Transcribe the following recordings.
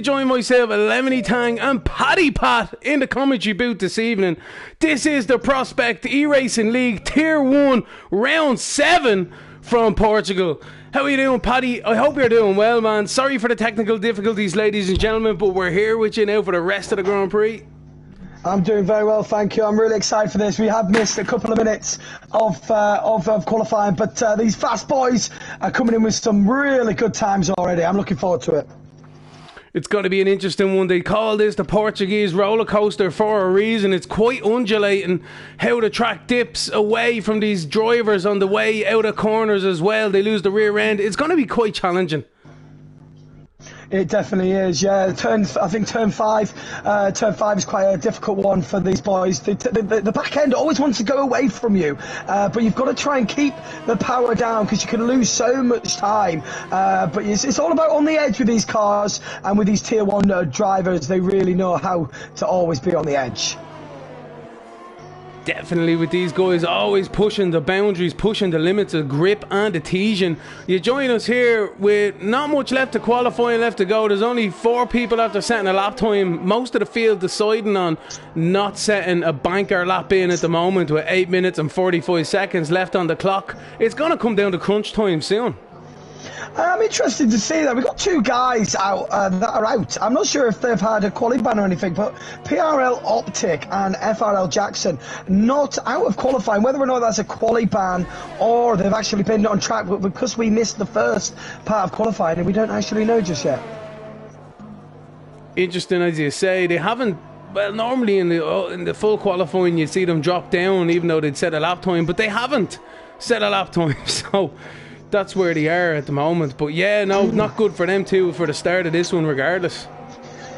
Join myself, Lemony Tang and Paddy Pat in the commentary booth this evening. This is the Prospect eRacing League Tier 1 Round 7 from Portugal. How are you doing, Paddy? I hope you're doing well, man. Sorry for the technical difficulties, ladies and gentlemen, but we're here with you now for the rest of the Grand Prix. I'm doing very well, thank you. I'm really excited for this. We have missed a couple of minutes of qualifying, but these fast boys are coming in with some really good times already. I'm looking forward to it. It's going to be an interesting one. They call this the Portuguese roller coaster for a reason. It's quite undulating how the track dips away from these drivers on the way out of corners as well. They lose the rear end. It's going to be quite challenging. It definitely is, yeah. I think turn five is quite a difficult one for these boys. The back end always wants to go away from you, but you've got to try and keep the power down because you can lose so much time. But it's all about on the edge with these cars and with these Tier 1 drivers. They really know how to always be on the edge. Definitely with these guys always pushing the boundaries, pushing the limits of grip and adhesion. You join us here with not much left to qualify and left to go. There's only 4 people after setting a lap time. Most of the field deciding on not setting a banker lap in at the moment with 8 minutes and 45 seconds left on the clock. It's going to come down to crunch time soon. I'm interested to see that. We've got 2 guys out that are out. I'm not sure if they've had a quali ban or anything, but PRL Optic and FRL Jackson not out of qualifying. Whether or not that's a quali ban or they've actually been on track, but because we missed the first part of qualifying, and we don't actually know just yet. Interesting, as you say. They haven't. Well, normally in the full qualifying, you'd see them drop down, even though they'd set a lap time, but they haven't set a lap time, so that's where they are at the moment. But yeah, no, not good for them too for the start of this one regardless.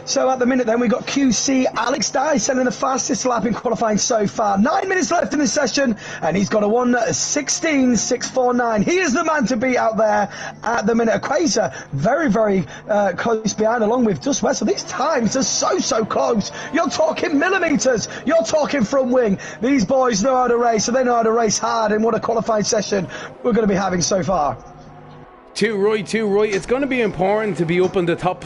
So at the minute then, we've got QC Alex Dye sending the fastest lap in qualifying so far. 9 minutes left in this session, and he's got a 1:16.649. He is the man to beat out there at the minute. Quasar very, very close behind, along with Just West. So these times are so close. You're talking millimetres. You're talking front wing. These boys know how to race, so they know how to race hard. And what a qualifying session we're going to be having so far. Too right. It's going to be important to be up in the top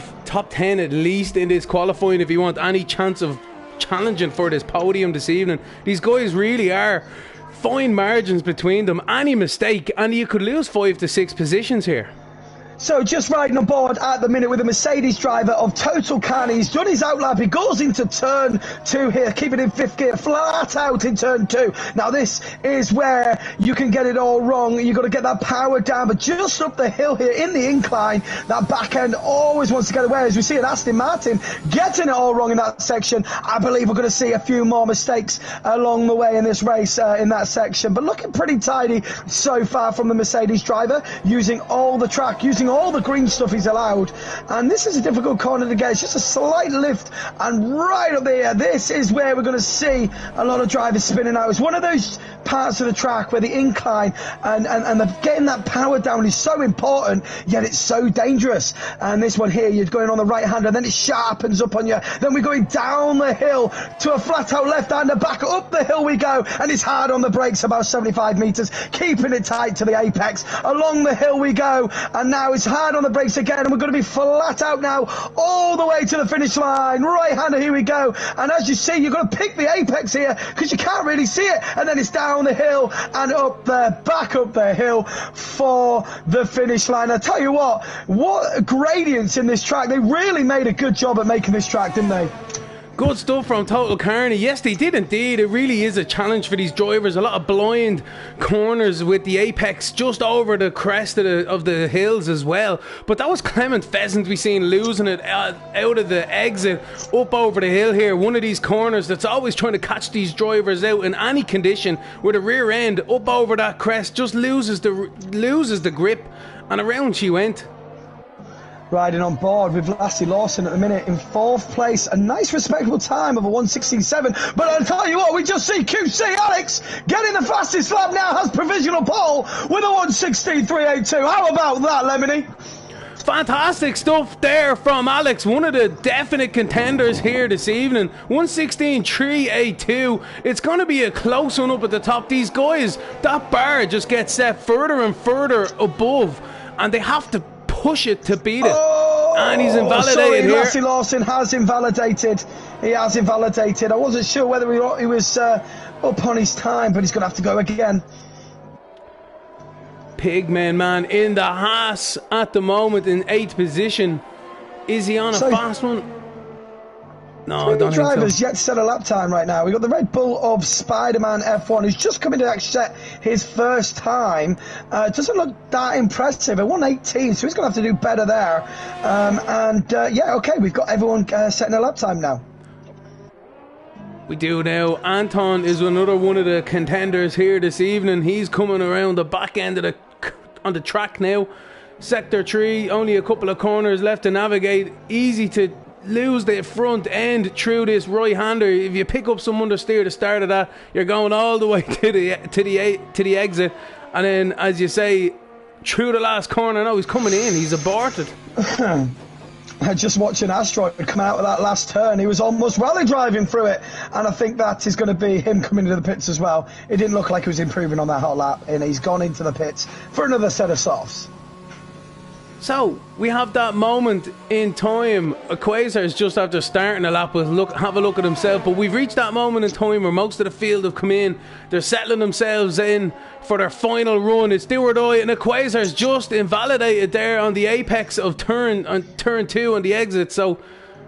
10 at least in this qualifying if you want any chance of challenging for this podium this evening. These guys really are fine margins between them. Any mistake and you could lose 5 to 6 positions here. So just riding on board at the minute with a Mercedes driver of Total Can. He's done his outlap. He goes into turn 2 here, keeping in 5th gear, flat out in turn 2. Now this is where you can get it all wrong. You've got to get that power down, but just up the hill here in the incline, that back end always wants to get away. As we see an Aston Martin getting it all wrong in that section. I believe we're going to see a few more mistakes along the way in this race in that section, but looking pretty tidy so far from the Mercedes driver, using all the track, using all the green stuff he's allowed. And this is a difficult corner to get. It's just a slight lift, and right up there, this is where we're going to see a lot of drivers spinning out. It's one of those parts of the track where the incline and getting that power down is so important, yet it's so dangerous. And this one here, you're going on the right hand and then it sharpens up on you. Then we're going down the hill to a flat out left hander, back up the hill we go, and it's hard on the brakes, about 75 metres, keeping it tight to the apex. Along the hill we go, and now it's hard on the brakes again, and we're going to be flat out now all the way to the finish line. Right hander, here we go, and as you see, you've got to pick the apex here because you can't really see it, and then it's down the hill and up there, back up the hill for the finish line. I tell you what gradients in this track. They really made a good job at making this track, didn't they? Good stuff from Total Carney. Yes, they did indeed. It really is a challenge for these drivers. A lot of blind corners with the apex just over the crest of the hills as well. But that was Clement Pheasant we seen losing it out of the exit up over the hill here. One of these corners that's always trying to catch these drivers out in any condition, with a rear end up over that crest, just loses the grip, and around she went. Riding on board with Lassie Lawson at the minute in 4th place. A nice respectable time of a 1:16.7. But I'll tell you what, we just see QC Alex getting the fastest lap now, has provisional pole with a 1:16.382. How about that, Lemony? Fantastic stuff there from Alex, one of the definite contenders here this evening. 1:16.382. It's going to be a close one up at the top. These guys, that bar just gets set further and further above, and they have to push it to beat it. Oh, and he's invalidated sorry, here. Lassie Lawson has invalidated. He has invalidated. I wasn't sure whether he was up on his time, but he's going to have to go again. Pigman man in the Haas at the moment in 8th position. Is he on a fast one? No, I don't think so. Drivers yet to set a lap time right now. We've got the Red Bull of Spider-Man F1 who's just coming to actually set his first time. Doesn't look that impressive. At 1:18, so he's going to have to do better there. Yeah, okay, we've got everyone setting a lap time now. We do now. Anton is another one of the contenders here this evening. He's coming around the back end of on the track now. Sector 3, only a couple of corners left to navigate. Easy to lose the front end through this right-hander. If you pick up some understeer at the start of that, you're going all the way to the exit, and then, as you say, through the last corner. No, he's coming in. He's aborted. Just watching Asteroid come out of that last turn, he was almost rally driving through it, and I think that is going to be him coming into the pits as well. It didn't look like he was improving on that hot lap, and he's gone into the pits for another set of softs. So we have that moment in time. Quasar's just after starting a lap with have a look at himself, but we've reached that moment in time where most of the field have come in. They're settling themselves in for their final run. It's do or die, and Quasar's just invalidated there on the apex of turn 2 on the exit. So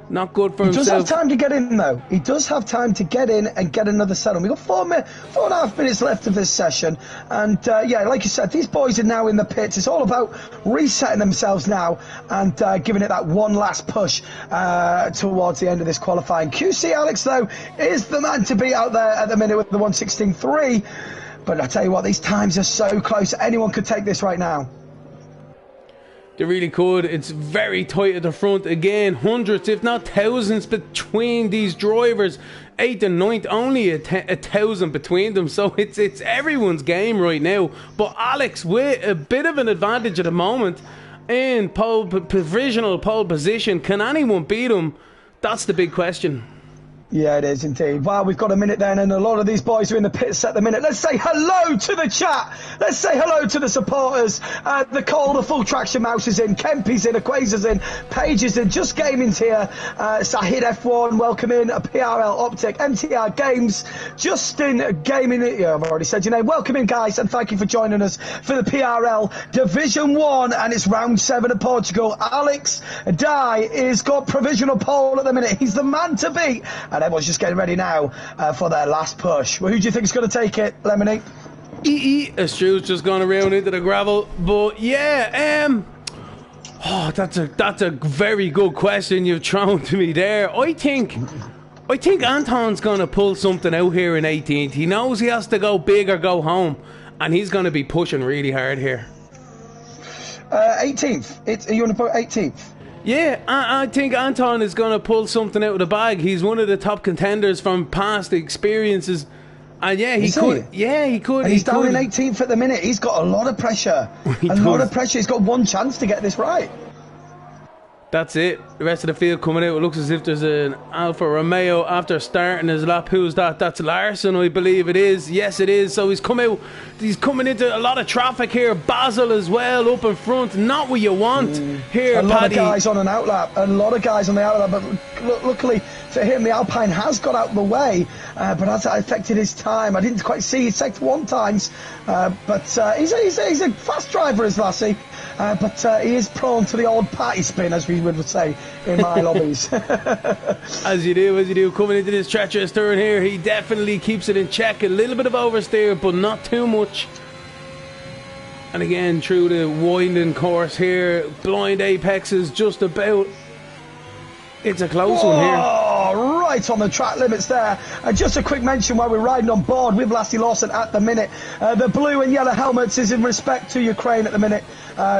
not good for himself. He does have time to get in, though. He does have time to get in and get another set on. We've got 4.5 minutes left of this session. And, yeah, like you said, these boys are now in the pits. It's all about resetting themselves now and giving it that one last push towards the end of this qualifying. QC Alex, though, is the man to beat out there at the minute with the 1:16.3. But I tell you what, these times are so close. Anyone could take this right now. They really could. It's very tight at the front. Again, hundreds, if not thousands, between these drivers. 8th and 9th, only a 1,000 between them. So it's everyone's game right now. But Alex, with a bit of an advantage at the moment, in provisional pole position, can anyone beat him? That's the big question. Yeah, it is indeed. Wow, we've got a minute then, and a lot of these boys are in the pits at the minute. Let's say hello to the chat. Let's say hello to the supporters. The Cole, the Full Traction Mouse is in. Kempy's in. Quasar's in. Paige is in. Just Gaming's here. Sahid F1, welcome in. PRL Optic, MTR Games, Justin Gaming. Yeah, I've already said your name. Welcome in, guys, and thank you for joining us for the PRL Division 1, and it's round 7 of Portugal. Alex Dye is got provisional pole at the minute. He's the man to beat. And everyone's just getting ready now for their last push. Well, who do you think is going to take it, Lemony? Stu's just gone around into the gravel. But yeah, that's a very good question you've thrown to me there. I think Anton's going to pull something out here in 18th. He knows he has to go big or go home, and he's going to be pushing really hard here. 18th. You want to put 18th? Yeah, I think Anton is going to pull something out of the bag. He's one of the top contenders from past experiences. And yeah, he could. Yeah, he could. And he's down in 18th at the minute. He's got a lot of pressure. Lot of pressure. He's got one chance to get this right. That's it. The rest of the field coming out. It looks as if there's an Alfa Romeo after starting his lap. Who's that? That's Larson, I believe it is. Yes, it is. So he's come out. He's coming into a lot of traffic here. Basil as well up in front. Not what you want here, A lot Paddy. of guys on an outlap. A lot of guys on the outlap. But luckily for him, the Alpine has got out of the way. But has that affected his time? I didn't quite see his sector 1 times. But he's a fast driver, is Lassie. But he is prone to the old party spin, as we would say in my lobbies. As you do. Coming into this treacherous turn here, he definitely keeps it in check. A little bit of oversteer, but not too much. And again, through the winding course here, blind apexes just about. It's a close one here. Right on the track limits there. Just a quick mention while we're riding on board with Lassie Lawson at the minute. The blue and yellow helmets is in respect to Ukraine at the minute.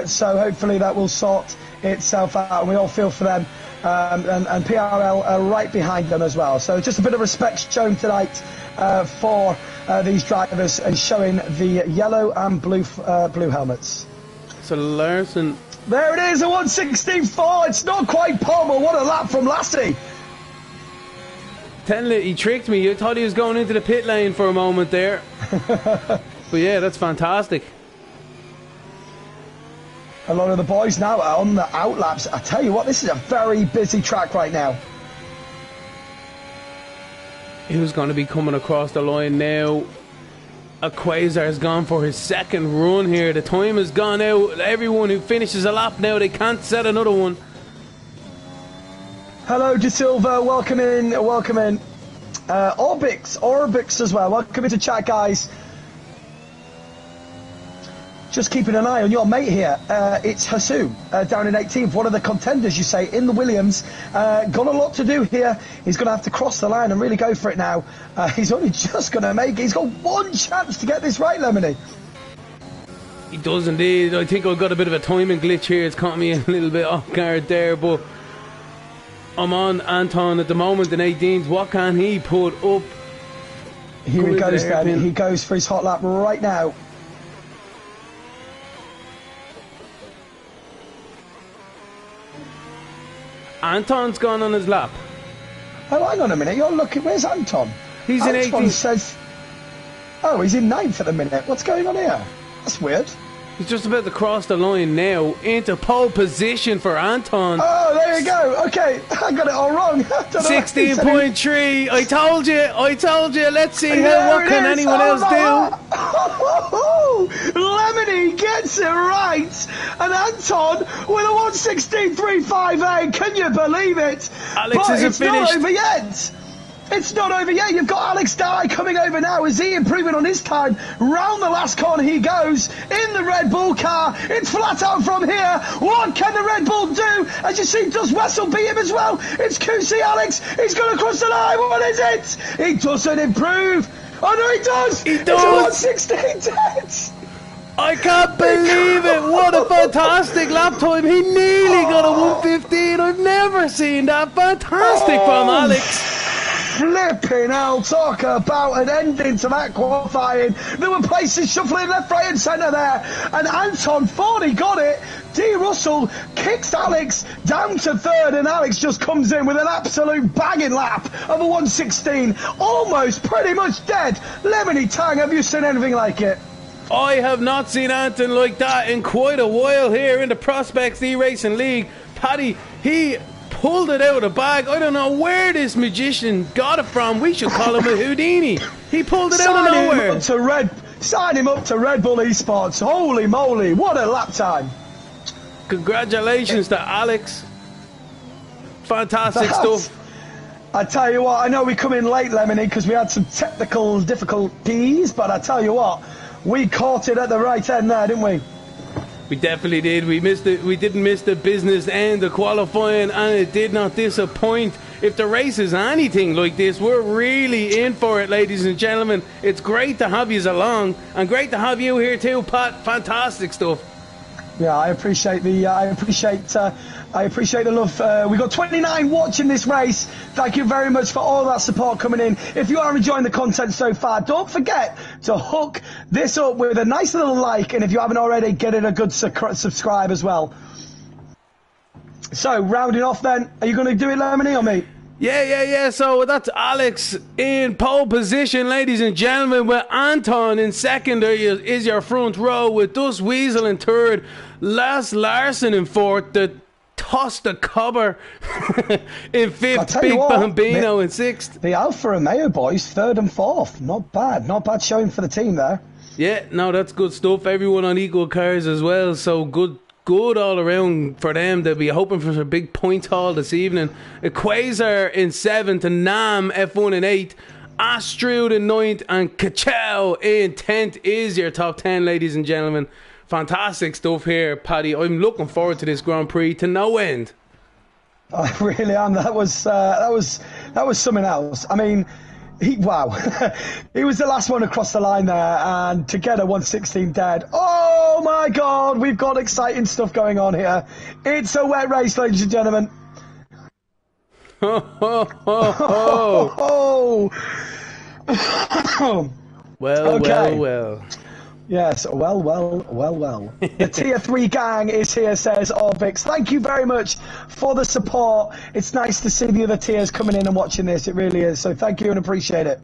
So hopefully that will sort itself out, and we all feel for them. And PRL are right behind them as well. So just a bit of respect shown tonight for these drivers and showing the yellow and blue helmets. So Larson. There it is, a 1:16.4. It's not quite Palmer. What a lap from Lassie. He tricked me. I thought he was going into the pit lane for a moment there. But yeah, that's fantastic. A lot of the boys now are on the outlaps. I tell you what, this is a very busy track right now. Who's going to be coming across the line now? A Quasar has gone for his second run here. The time has gone out. Everyone who finishes a lap now, they can't set another one. Hello, De Silva. Welcome in. Welcome in. Orbix as well. Welcome into chat, guys. Just keeping an eye on your mate here. It's Hasu down in 18th, one of the contenders, you say, in the Williams. Got a lot to do here. He's going to have to cross the line and really go for it now. He's only just going to make it. He's got one chance to get this right, Lemony. He does indeed. I think I've got a bit of a timing glitch here. It's caught me a little bit off guard there, but I'm on Anton at the moment in 18th. What can he put up? Here he goes then. He goes for his hot lap right now. Anton's gone on his lap. Oh, hang on a minute. You're looking. Where's Anton? He's in 18th. Says, oh, he's in 9th at the minute. What's going on here? That's weird. He's just about to cross the line now into pole position for Anton. Oh, there you go. Okay, I got it all wrong. 16.3. I told you. Let's see what can anyone else do. Lemony gets it right. And Anton with a 1:16.358. Can you believe it? Alex isn't finished. Not over yet. It's not over yet. You've got Alex Dye coming over now. Is he improving on his time? Round the last corner he goes in the Red Bull car. It's flat out from here. What can the Red Bull do? As you see, does Wessel beat him as well? It's QC Alex. He's going to cross the line. What is it? He doesn't improve. Oh, no, he does. He does. It's a 1:16.10. I can't believe it. What a fantastic lap time. He nearly got a 1:15. I've never seen that. Fantastic from Alex. Flipping hell, talk about an ending to that qualifying. There were places shuffling left, right and centre there. And Anton thought he got it. D. Russell kicks Alex down to third, and Alex just comes in with an absolute bagging lap of a 1:16. Almost pretty much dead. Lemony Tang, have you seen anything like it? I have not seen Anton like that in quite a while here in the Prospects eRacing League. Paddy, he pulled it out of the bag. I don't know where this magician got it from. We should call him a Houdini. He pulled it out of nowhere. Sign him up to Red Bull Esports. Holy moly, what a lap time. Congratulations to Alex. Fantastic stuff. I tell you what, I know we come in late, Lemony, because we had some technical difficulties, but I tell you what, we caught it at the right end there, didn't we? We definitely did. We missed it. We didn't miss the business end of qualifying, and it did not disappoint. If the race is anything like this, we're really in for it, ladies and gentlemen. It's great to have you along, and great to have you here too, Pat. Fantastic stuff. Yeah, I appreciate the love. We got 29 watching this race. Thank you very much for all that support coming in. If you are enjoying the content so far, don't forget to hook this up with a nice little like, and if you haven't already, get it a good subscribe as well. So, rounding off then, are you going to do it, Lemony, or me? Yeah. So that's Alex in pole position, ladies and gentlemen, with Anton in second. There is your front row, with Dus Weasel in third, Lars Larson in fourth, the Toss the Cobber in fifth, Big Bambino in sixth. The Alfa Romeo boys, third and fourth. Not bad showing for the team there. Yeah, no, that's good stuff. Everyone on equal cars as well, so good all around for them. They'll be hoping for a big point haul this evening. Quasar in 7th, and Nam F1 in 8th, Astrud in 9th, and Kachow in 10th is your top 10, ladies and gentlemen. Fantastic stuff here, Paddy. I'm looking forward to this Grand Prix to no end. I really am. That was something else. I mean, wow. He was the last one across the line there, and to get a 1:16 dead. Oh my God, we've got exciting stuff going on here. It's a wet race, ladies and gentlemen. Well, okay. well. Yes, well. The Tier 3 gang is here, says Orvix. Thank you very much for the support. It's nice to see the other tiers coming in and watching this. It really is. So thank you and appreciate it.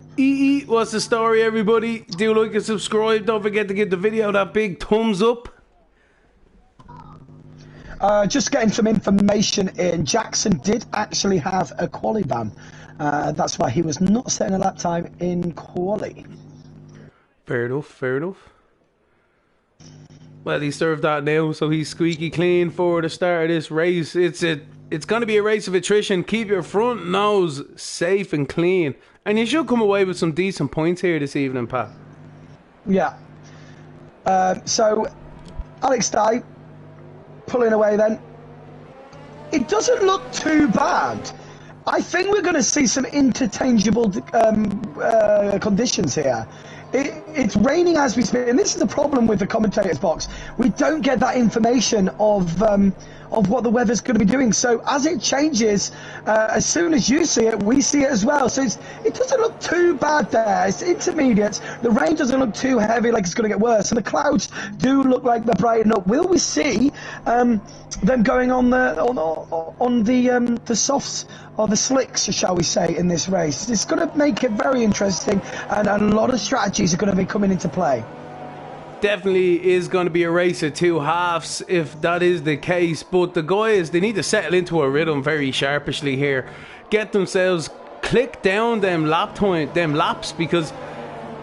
What's the story, everybody? Do like and subscribe. Don't forget to give the video that big thumbs up. Just getting some information in. Jackson did actually have a quali ban. That's why he was not setting a lap time in quali. Fair enough, fair enough. Well, he served that now, so he's squeaky clean for the start of this race. It's going to be a race of attrition. Keep your front nose safe and clean. And you should come away with some decent points here this evening, Pat. Yeah. So, Alex Dye pulling away then. It doesn't look too bad. I think we're going to see some interchangeable conditions here. It's raining as we speak, and this is the problem with the commentators box. We don't get that information of what the weather's going to be doing. So as it changes, as soon as you see it, we see it as well. So it doesn't look too bad there. It's intermediate. The rain doesn't look too heavy, like it's going to get worse, and the clouds do look like they're brightening up. Will we see them going on the softs or the slicks, shall we say, in this race? It's going to make it very interesting, and a lot of strategies are going to be coming into play. Definitely is going to be a race of two halves if that is the case, but the guys, they need to settle into a rhythm very sharpishly here, get themselves click down them laps, because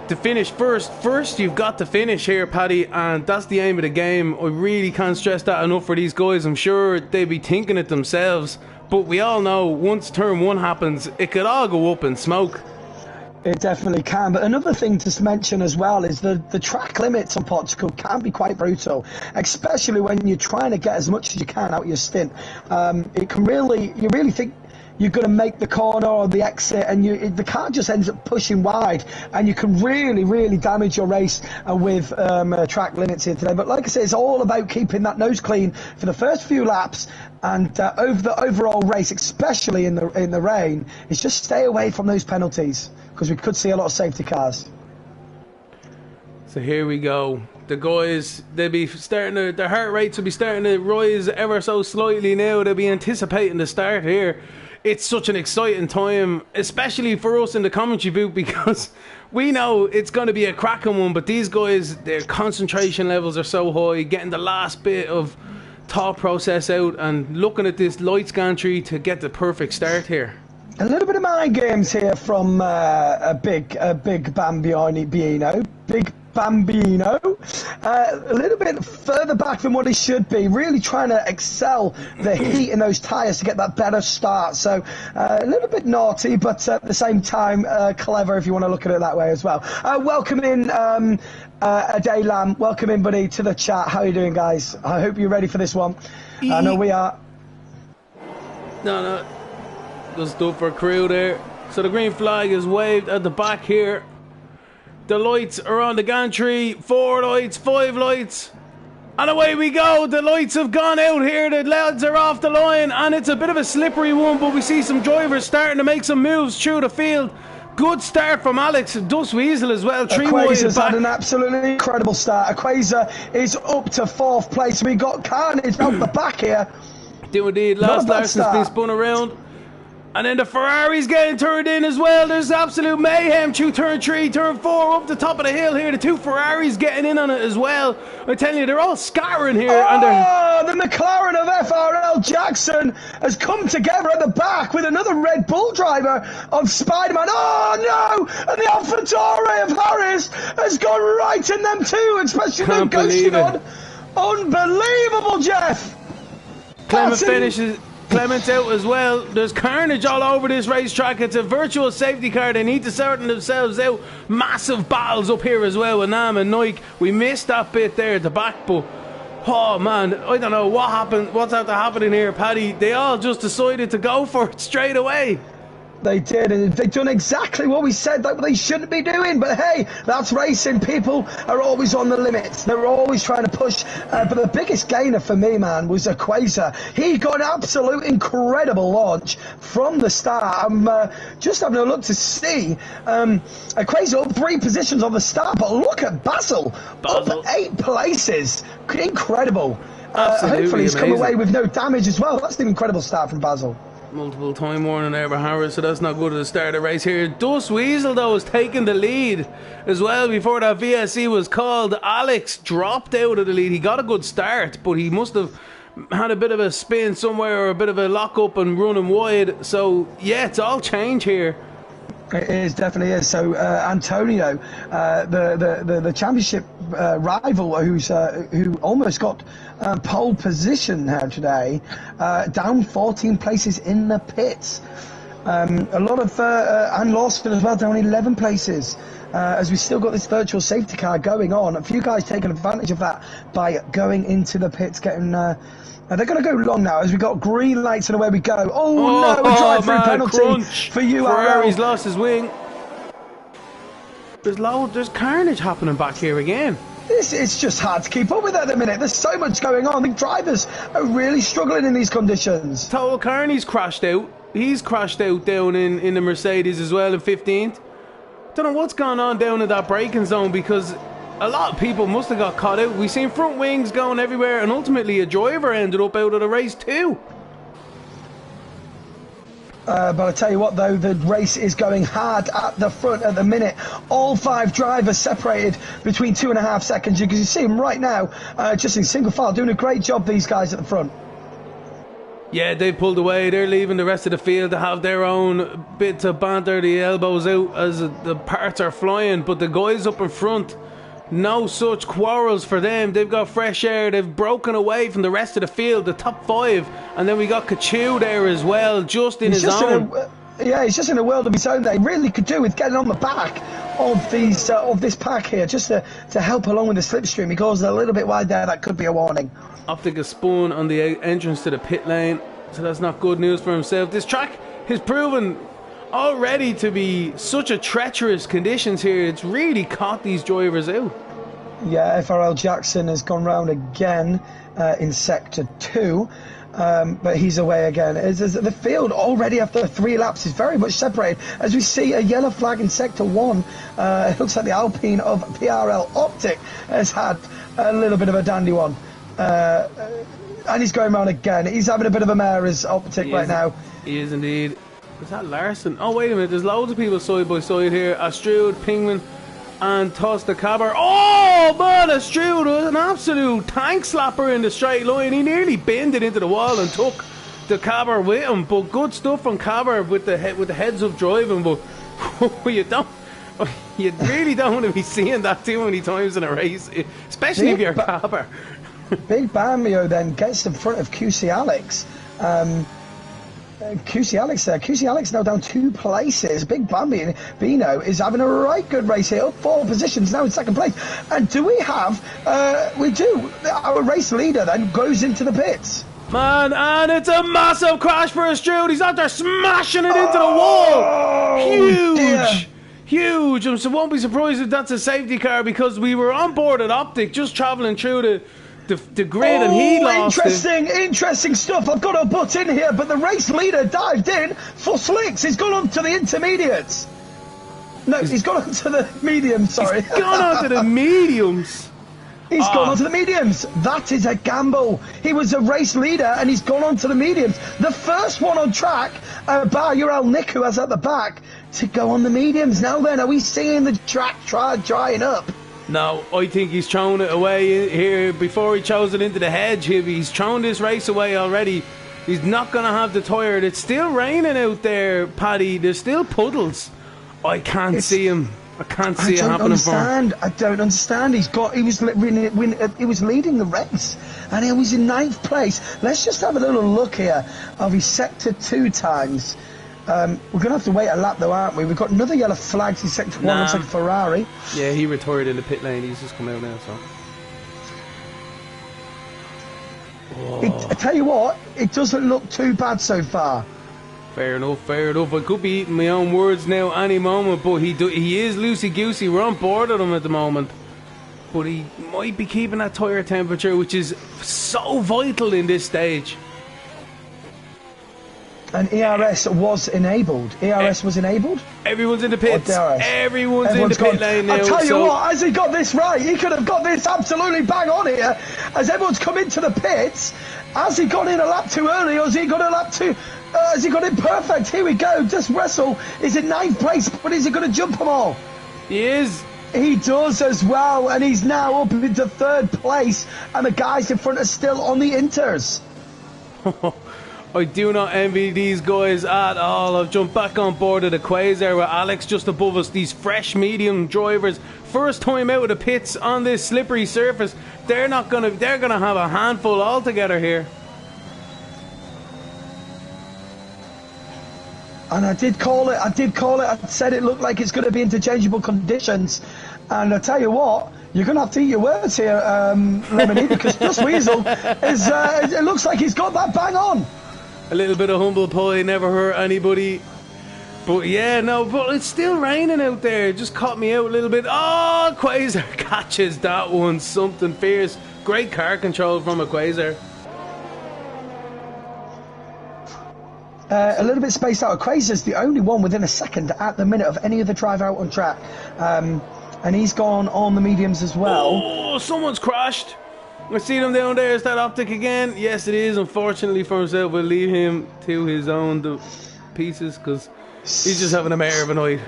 to finish first you've got to finish here, Paddy, and that's the aim of the game. I really can't stress that enough for these guys. I'm sure they'd be thinking it themselves, but we all know once turn one happens, it could all go up in smoke. It definitely can. But another thing to mention as well is the track limits on Portugal can be quite brutal, especially when you're trying to get as much as you can out of your stint. It can really, you really think you're going to make the corner or the exit, and the car just ends up pushing wide, and you can really, really damage your race with track limits here today. But like I said, it's all about keeping that nose clean for the first few laps, and over the overall race, especially in the rain, is just stay away from those penalties, because we could see a lot of safety cars. So here we go. The guys, they'll be starting their heart rates will be starting to rise ever so slightly now. They'll be anticipating the start here. It's such an exciting time, especially for us in the commentary booth, because we know it's going to be a cracking one, but these guys, their concentration levels are so high, getting the last bit of thought process out and looking at this light scan tree to get the perfect start here. A little bit of mind games here from a big Bambino. Big Bambino. A little bit further back than what he should be. Really trying to excel the heat in those tyres to get that better start. So a little bit naughty, but at the same time clever, if you want to look at it that way as well. Welcome in Aday Lamb. Welcome in, buddy, to the chat. How are you doing, guys? I hope you're ready for this one. I know we are. No. Good stuff for crew there. So the green flag is waved at the back here. The lights are on the gantry. 4 lights, 5 lights. And away we go. The lights have gone out here. The lads are off the line. And it's a bit of a slippery one, but we see some drivers starting to make some moves through the field. Good start from Alex Dust Weasel as well. Aquaza's had an absolutely incredible start. Aquaza is up to 4th place. We got Carnage out the back here. Do indeed. Last Larson's been spun around. And then the Ferrari's getting turned in as well. There's absolute mayhem through turn 3, turn 4, up the top of the hill here. The 2 Ferraris getting in on it as well. I'm telling you, they're all scattering here. The McLaren of FRL Jackson has come together at the back with another Red Bull driver of Spider-Man. Oh no! And the AlphaTauri of Harris has gone right in them too, especially them ghosting on. Unbelievable, Jeff! Clement's out as well. There's carnage all over this racetrack. It's a virtual safety car. They need to sort themselves out. Massive battles up here as well with Nam and Nike. We missed that bit there at the back, but oh man, I don't know what happened. What's after happening here, Paddy? They all just decided to go for it straight away. They did, and they've done exactly what we said that they shouldn't be doing. But hey, that's racing. People are always on the limits. They're always trying to push. But the biggest gainer for me, man, was Aquaza. He got an absolute incredible launch from the start. I'm just having a look to see. Aquaza up 3 positions on the start, but look at Basil. Up 8 places. Incredible. Hopefully he's come away with no damage as well. That's an incredible start from Basil. Multiple time warning there by Harris, so that's not good at the start of the race here. Dust Weasel, though, is taking the lead as well before that VSC was called. Alex dropped out of the lead. He got a good start, but he must have had a bit of a spin somewhere or a bit of a lock up and running wide. So yeah, it's all change here. It is, definitely is. So Antonio, the championship rival, who almost got pole position here today, down 14 places in the pits. A lot of and Lawson as well, down 11 places. As we still got this virtual safety car going on. A few guys taking advantage of that by going into the pits, getting. They're going to go long now as we got green lights and away we go. Oh no, a drive-through penalty crunch for you, Ferrari's lost his wing. There's carnage happening back here again. It's just hard to keep up with at the minute. There's so much going on. The drivers are really struggling in these conditions. Total Carney's crashed out. He's crashed out down in the Mercedes as well in 15th. Don't know what's going on down in that braking zone because a lot of people must have got caught out. We've seen front wings going everywhere and ultimately a driver ended up out of the race too. But I tell you what though, the race is going hard at the front at the minute. All 5 drivers separated between 2.5 seconds. You can see them right now, just in single file, doing a great job, these guys at the front. Yeah, they pulled away. They're leaving the rest of the field to have their own bit to banter the elbows out as the parts are flying. But the guys up in front, no such quarrels for them. They've got fresh air. They've broken away from the rest of the field, the top 5. And then we got Kachu there as well, just in his own. He's just in a world of his own that he really could do with getting on the back of these of this pack here, just to help along with the slipstream. He goes a little bit wide there. That could be a warning. Optic a spun on the entrance to the pit lane, so that's not good news for himself. This track has proven already to be such a treacherous conditions here. It's really caught these drivers out. Yeah, FRL Jackson has gone round again in sector 2, but he's away again. The field already after 3 laps is very much separated as we see a yellow flag in sector 1. It looks like the Alpine of PRL Optic has had a little bit of a dandy one. And he's going round again. He's having a bit of a mare as Optic right now. He is indeed. Is that Larson? Oh, wait a minute. There's loads of people side by side here. Astrud, Pingman, and Tosta Cabber. Oh, man, Astrud was an absolute tank slapper in the straight line. He nearly bended into the wall and took the Cabber with him. But good stuff from Cabber with the heads up driving. But you really don't want to be seeing that too many times in a race, especially if you're Cabber. Big Bamio then gets in front of QC Alex. QC Alex there. QC Alex now down 2 places. Big Bino is having a right good race here, up 4 positions now in second place. And do we have? We do. Our race leader then goes into the pits. Man, and it's a massive crash for Astrud. He's out there smashing it into the wall. Huge. Dear. Huge. I won't be surprised if that's a safety car because we were on board at Optic just travelling through the grid and he lost interesting stuff. I've got to butt in here, but the race leader dived in for slicks. He's gone on to the intermediates. No, he's gone on to the mediums, sorry. He's gone on to the mediums. He's gone on to the mediums. That is a gamble. He was a race leader and he's gone on to the mediums. The first one on track, bar Ural Nick, who has at the back, to go on the mediums. Now then, are we seeing the track drying up? No, I think he's thrown it away here before he chose it into the hedge. He's thrown this race away already. He's not going to have the tyre. It's still raining out there, Paddy. There's still puddles. I can't see him. I can't see it happening for him. I don't understand. He was leading the race, and he was in 9th place. Let's just have a little look here of his sector 2 times. We're going to have to wait a lap though, aren't we? We've got another yellow flag in sector 1, looks like a Ferrari. Yeah, he retired in the pit lane. He's just come out now, so. I tell you what, it doesn't look too bad so far. Fair enough, fair enough. I could be eating my own words now any moment, but he is loosey-goosey. We're on board with him at the moment. But he might be keeping that tyre temperature, which is so vital in this stage. And ERS was enabled. ERS was enabled? Everyone's in the pits. Everyone's in the pit lane now. I tell you what, has he got this right? He could have got this absolutely bang on here. As everyone's come into the pits, has he gone in a lap too early or has he got a lap too... has he got it perfect? Here we go. Just Russell is in 9th place, but is he going to jump them all? He is. He does as well, and he's now up into 3rd place, and the guys in front are still on the inters. I do not envy these guys at all. I've jumped back on board of the Quasar with Alex just above us. These fresh medium drivers, first time out of the pits on this slippery surface. They're gonna have a handful altogether here. And I did call it. I said it looked like it's going to be interchangeable conditions. And I tell you what, you're going to have to eat your words here, Lemony, because Just Weasel is. It looks like he's got that bang on. A little bit of humble pie never hurt anybody. But yeah, no, but it's still raining out there. It just caught me out a little bit. Oh, Quasar catches that one. Something fierce. Great car control from a Quasar. A little bit spaced out. Quasar's the only one within a second at the minute of any other drive out on track. And he's gone on the mediums as well. Oh, someone's crashed. I see them down there. Is that Optic again? Yes, it is. Unfortunately for himself, we'll leave him to his own pieces because he's just having a mare of a night.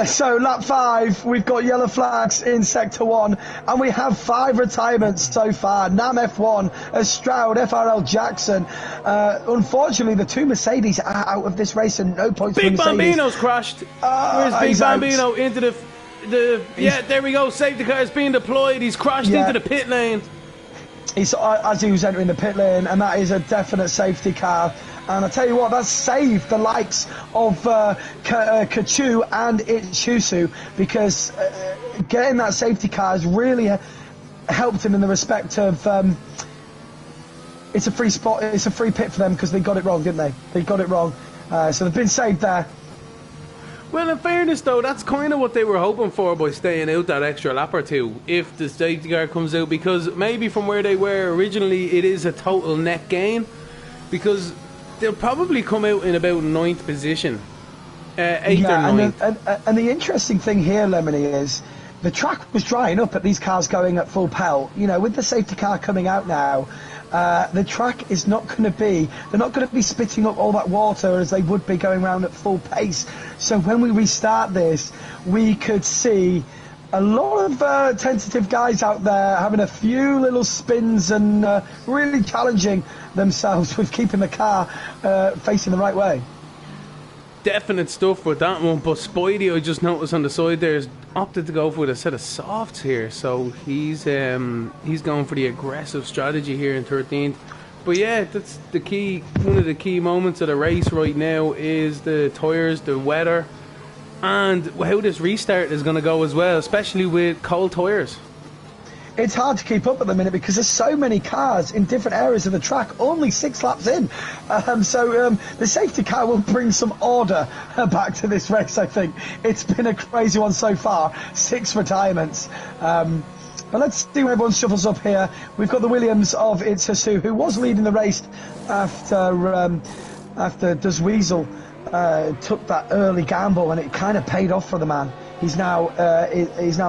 So lap 5, we've got yellow flags in sector 1, and we have 5 retirements so far. Nam F1, Stroud, FRL Jackson. Unfortunately, the 2 Mercedes are out of this race and no points for Mercedes. Big Bambino's crashed. Where's Big Bambino? Into the yeah, there we go. Safety car is being deployed. He's crashed into the pit lane. He's as he was entering the pit lane, and that is a definite safety car. And I tell you what, that's saved the likes of Kachu and Itsusu, because getting that safety car has really helped him in the respect of it's a free spot, it's a free pit for them because they got it wrong, didn't they? They got it wrong, so they've been saved there. Well, in fairness though, that's kind of what they were hoping for by staying out that extra lap or two if the safety car comes out, because maybe from where they were originally it is a total net gain, because they'll probably come out in about 9th position, 8th or 9th. And the interesting thing here, Lemony, is the track was drying up at these cars going at full pelt. You know, with the safety car coming out now, the track is not going to be, they're not going to be spitting up all that water as they would be going around at full pace. So when we restart this, we could see a lot of tentative guys out there having a few little spins and really challenging themselves with keeping the car facing the right way. Definite stuff with that one, but Spidey, I just noticed on the side there, has opted to go for a set of softs here, so he's going for the aggressive strategy here in 13th. But yeah, that's the key. One of the key moments of the race right now is the tyres, the weather, and how this restart is going to go as well, especially with cold tyres. It's hard to keep up at the minute because there's so many cars in different areas of the track, only 6 laps in. So the safety car will bring some order back to this race, I think. It's been a crazy one so far, 6 retirements. But let's see where everyone shuffles up here. We've got the Williams of Itsusu, who was leading the race after Does Weasel took that early gamble, and it kind of paid off for the man. He's now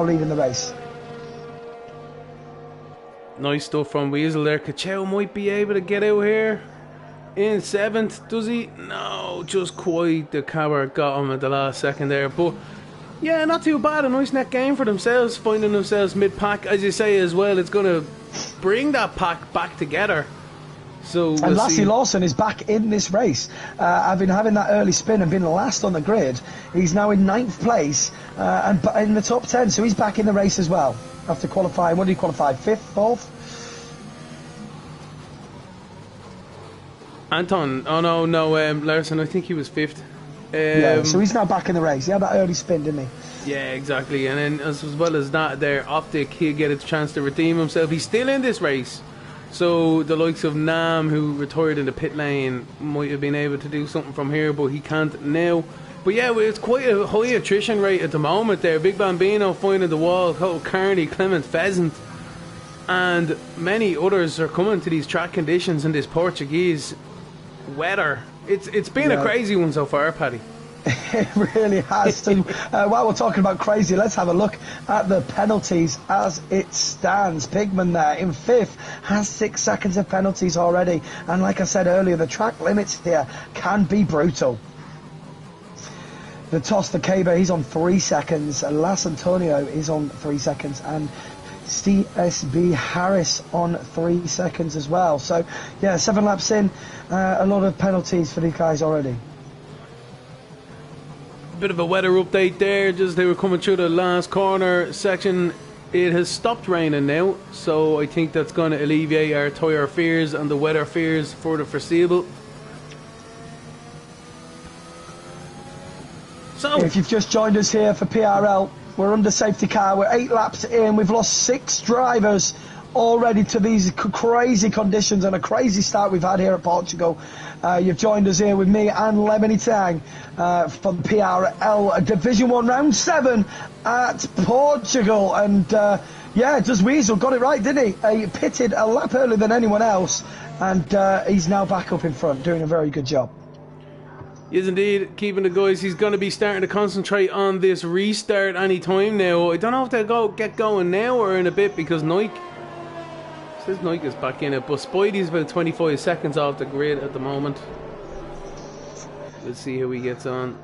leading the race. Nice stuff from Weasel there. Kachow might be able to get out here in 7th, does he? No, just quite. The car got him at the last second there. But yeah, not too bad. A nice net game for themselves, finding themselves mid-pack. As you say as well, it's going to bring that pack back together. So and Lassie Lawson is back in this race. Having that early spin and been last on the grid, he's now in 9th place and in the top 10. So he's back in the race as well after qualifying. What did he qualify? 5th, 4th? Anton, oh no, Larson, I think he was 5th. Yeah, so he's now back in the race. He had that early spin, didn't he? Yeah, exactly. And then as well as that there, Optic, he'll get a chance to redeem himself. He's still in this race. So the likes of Nam, who retired in the pit lane, might have been able to do something from here, but he can't now. But yeah, it's quite a high attrition rate at the moment there. Big Bambino finding the wall, Carney, Clement Pheasant, and many others are coming to these track conditions in this Portuguese weather. It's been a crazy one so far, Paddy. It really has. So, while we're talking about crazy, let's have a look at the penalties as it stands. Pigman there in 5th has 6 seconds of penalties already, and like I said earlier, the track limits here can be brutal. The Toss the Caber, he's on 3 seconds. Las Antonio is on 3 seconds, and CSB Harris on 3 seconds as well. So, yeah, 7 laps in, a lot of penalties for these guys already. Bit of a weather update there, just they were coming through the last corner section. It has stopped raining now, so I think that's going to alleviate our tyre fears and the weather fears for the foreseeable. So, if you've just joined us here for PRL, we're under safety car, we're 8 laps in, we've lost 6 drivers already to these crazy conditions and a crazy start we've had here at Portugal. You've joined us here with me and Lemony Tang from PRL Division 1 Round 7 at Portugal. And yeah, Does Weasel got it right, didn't he? He pitted a lap earlier than anyone else, and he's now back up in front, doing a very good job. Yes, indeed, keeping the guys. He's going to be starting to concentrate on this restart any time now. I don't know if they'll get going now or in a bit, because Nike says Nike is back in it, but Spidey's about 25 seconds off the grid at the moment. Let's see how he gets on.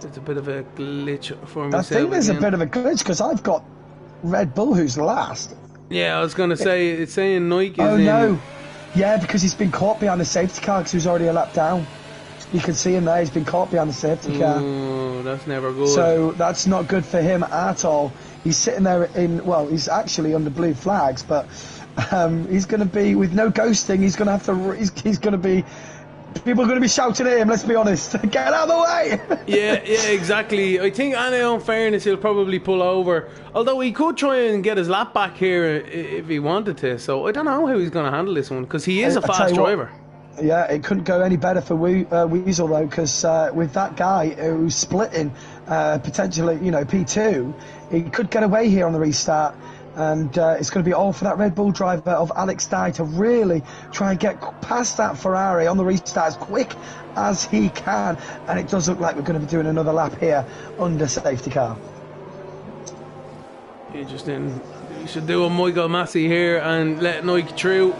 It's a bit of a glitch for myself. I think there's again. A bit of a glitch because I've got Red Bull who's last. Yeah, I was going to say, it's saying Nike is in. Oh no, yeah, because he's been caught behind the safety car because he was already a lap down. You can see him there, he's been caught behind the safety car. Oh, that's never good. So that's not good for him at all. He's sitting there in, well, he's actually under blue flags, but he's going to be, with no ghosting, he's going to have to, he's going to be, people are going to be shouting at him, let's be honest. Get out of the way! yeah, exactly. I think, in all fairness, he'll probably pull over. Although he could try and get his lap back here if he wanted to. So I don't know how he's going to handle this one, because he is a fast driver. Yeah, it couldn't go any better for Weasel though, because with that guy who's splitting potentially, you know, P2, he could get away here on the restart, and it's going to be all for that Red Bull driver of Alex Dye to really try and get past that Ferrari on the restart as quick as he can, and it does look like we're going to be doing another lap here under safety car. Interesting. You should do a Michael Massey here and let Nike through.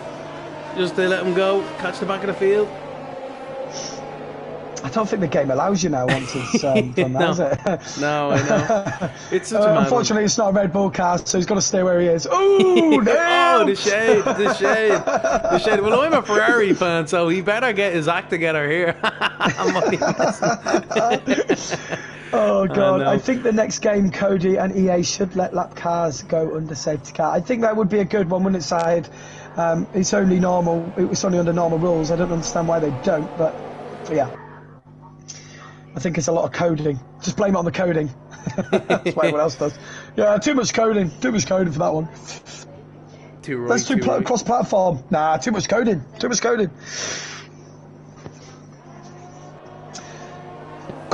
Just to let him go, catch the back of the field. I don't think the game allows you now once it's done that, no. is it? No, I know. It's such a unfortunately, it's not a Red Bull car, so he's got to stay where he is. Ooh, damn! Oh, the shade. Well, I'm a Ferrari fan, so he better get his act together here. Oh God! I think the next game, Cody and EA should let lap cars go under safety car. I think that would be a good one, wouldn't it, Syed? It's only normal. It's only under normal rules. I don't understand why they don't, but yeah, I think it's a lot of coding. Just blame it on the coding. That's what everyone else does. Yeah, too much coding. Too much coding for that one. Too right. Let's do cross-platform. Nah, too much coding. Too much coding.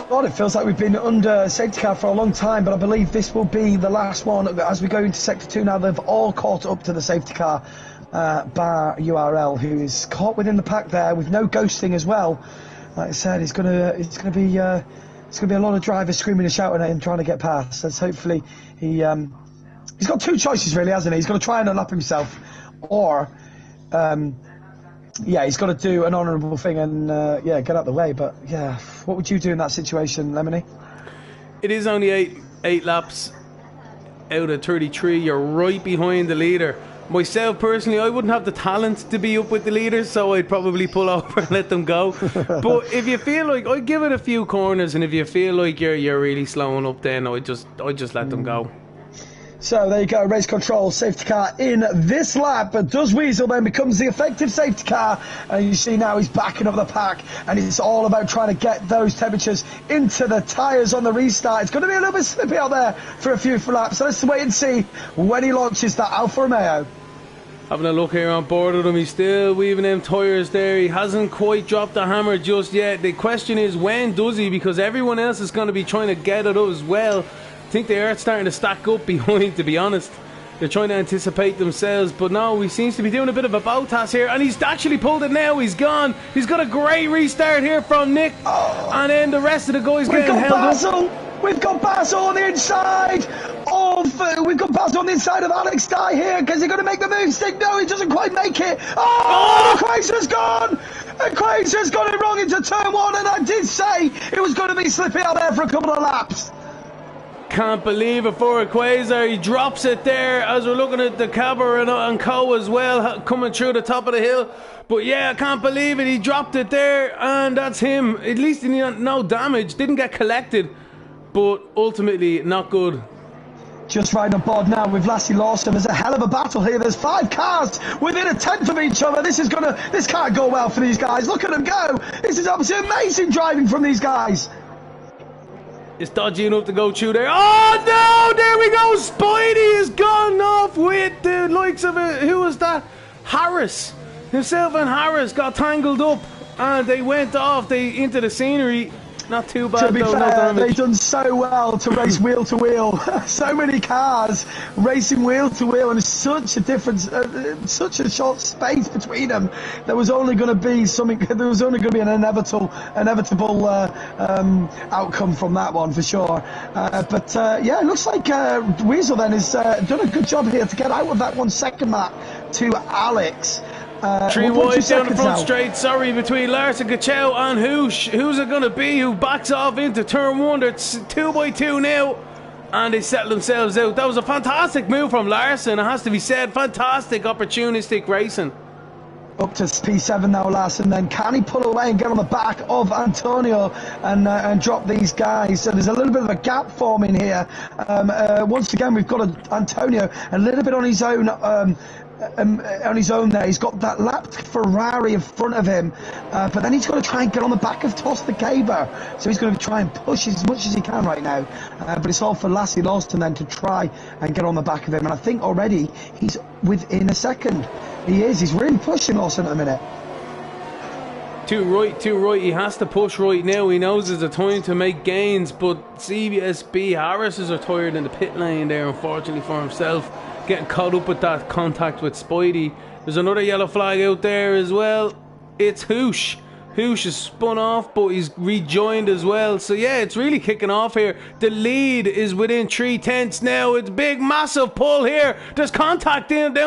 God, it feels like we've been under safety car for a long time, but I believe this will be the last one. As we go into Sector 2 now, they've all caught up to the safety car, bar URL, who is caught within the pack there with no ghosting as well. Like I said, it's gonna be a lot of drivers screaming and shouting at him trying to get past. Let's hopefully he's got 2 choices really, hasn't he? He's got to try and unlap himself, or yeah, he's got to do an honourable thing and yeah, get out the way. But yeah, what would you do in that situation, Lemony? It is only eight laps out of 33. You're right behind the leader. Myself personally, I wouldn't have the talent to be up with the leaders, so I'd probably pull over and let them go. But if you feel like, I'd give it a few corners, and if you feel like you're really slowing up, then I'd just let them go. So there you go, race control, safety car in this lap. But Does Weasel then becomes the effective safety car, and you see now he's backing up the pack, and it's all about trying to get those temperatures into the tyres on the restart. It's going to be a little bit slippy out there for a few laps, so let's wait and see when he launches that Alfa Romeo. Having a look here on board with him, he's still weaving them tyres there. He hasn't quite dropped the hammer just yet. The question is, when does he? Because everyone else is going to be trying to get it up as well. I think they are starting to stack up behind, to be honest. They're trying to anticipate themselves, but no, he seems to be doing a bit of a bow-tass here, and he's actually pulled it now. He's gone. He's got a great restart here from Nick, and then the rest of the guys getting held up. We've got Basil on the inside of Alex Dye here, because he's going to make the move stick. No, he doesn't quite make it. Equator's gone. Equator's got it wrong into turn 1, and I did say it was going to be slippy out there for a couple of laps. Can't believe it for a Quasar. He drops it there as we're looking at the Cabber and Co as well coming through the top of the hill. But yeah, I can't believe it. He dropped it there, and that's him. At least he had no damage. Didn't get collected, but ultimately not good. Just riding on board now with Lassie Lawson. There's a hell of a battle here. There's 5 cars within a tenth of each other. This can't go well for these guys. Look at them go. This is absolutely amazing driving from these guys. It's dodgy enough to go through there. Oh no, there we go. Spidey has gone off with the likes of it. Who was that? Harris. Himself and Harris got tangled up and they went off into the scenery. Not too bad. To be fair, they've done so well to race wheel to wheel. So many cars racing wheel to wheel, and such a difference, such a short space between them. There was only going to be something. There was only going to be an inevitable outcome from that one for sure. But yeah, it looks like Weasel then has done a good job here to get out of that 1 second mark to Alex. 3 wide down the front straight, sorry, between Larson, Gachow and Hoosh. Who's it going to be who backs off into turn 1? They're 2 by 2 now, and they settle themselves out. That was a fantastic move from Larson, it has to be said. Fantastic opportunistic racing. Up to P7 now, Larson. Then can he pull away and get on the back of Antonio and drop these guys? So there's a little bit of a gap forming here. Once again, we've got Antonio a little bit on his own. There, he's got that lapped Ferrari in front of him, but then he's got to try and get on the back of Toss the Gaber, so he's going to try and push as much as he can right now, but it's all for Lassie Lawson then to try and get on the back of him, and I think already he's within a second. He's really pushing Lawson at the minute. Too right, he has to push right now. He knows there's a time to make gains, but CBSB Harris is retired in the pit lane there, unfortunately for himself, getting caught up with that contact with Spidey. There's another yellow flag out there as well. It's Hoosh. Hoosh is spun off, but he's rejoined as well. So yeah, it's really kicking off here. The lead is within 3/10 now. It's big, massive pull here. There's contact down the